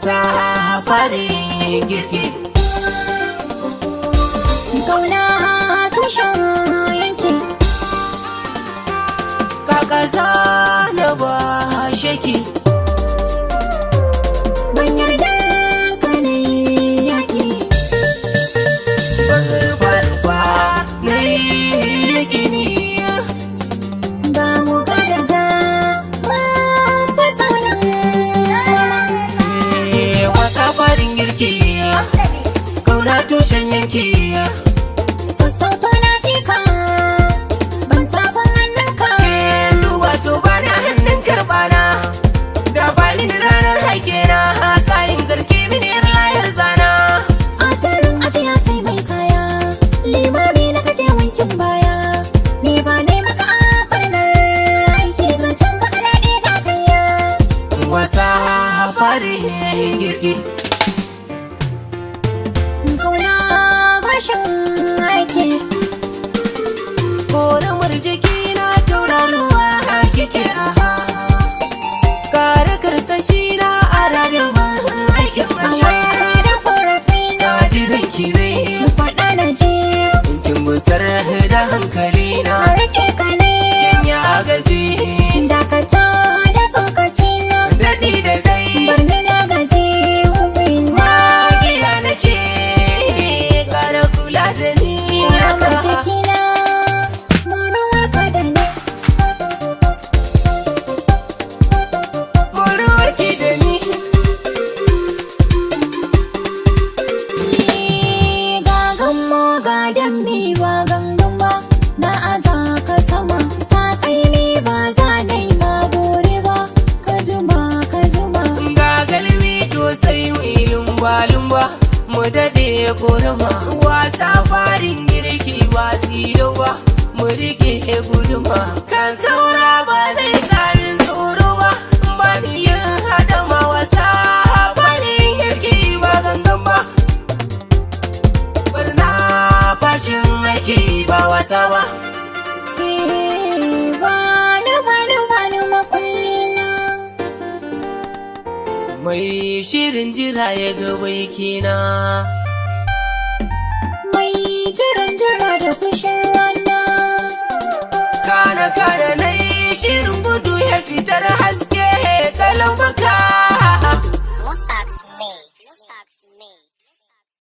wasa farin girki. Kauna tushen yanki, Kaka zana ba shaki, ban yarda ka na yi yaƙi. farfa na yi gini. Ga mu ga daga ban fasa Wasa farin girki, kauna tushen yanki. sassauta na cika, ban tafin hannunka. Duba to bana hannun karbana, da falin ranar haike na sayin garke mini rayar zana. Asirin ajiya sai mai kaya, limami na kake wankin baya. Ni ba ne maka a ɓarnar aiki, zancen baka daɗe ga kaiya. Wasa farin girki, Kauna bashin aiki, koramar jiki na tauraruwa kike aha. Kare karsashi na a ranar aikin masha. awar da ƙorafi na Na ji ranki ne, faɗa na ji. kin gusar da hankali na. A rike ka ne, Kin ya gaji, dakata da tsokaci na. daɗi da dai. Barni na gaji, hubina. Magiya nake, ƙara kula da ni. Ramar jikina, muruwar ka da ni. Muruwarki da ni. Ga gammo ga dambe ba gangan ba, na aza ka sama. Saƙai ne ba za na yi ma bore ba, ka zuma ka zuma. Ga galmi to sai lumba-lumba, mu daɗe korama. Wasa farin girki ba tsilo ba, mu rike guduma. Kan kaura ba zai sami tsoro ba, ba ni yin haɗama. Wasa farin girki ba gangan ba, barna fashin aiki ba wasa ba. Bani makullina. Mai shirin jira ya ga baikina, Mai jiran jira da fushin rana. kana na yi shirin gudu ya fitar haske kalau baka. Musax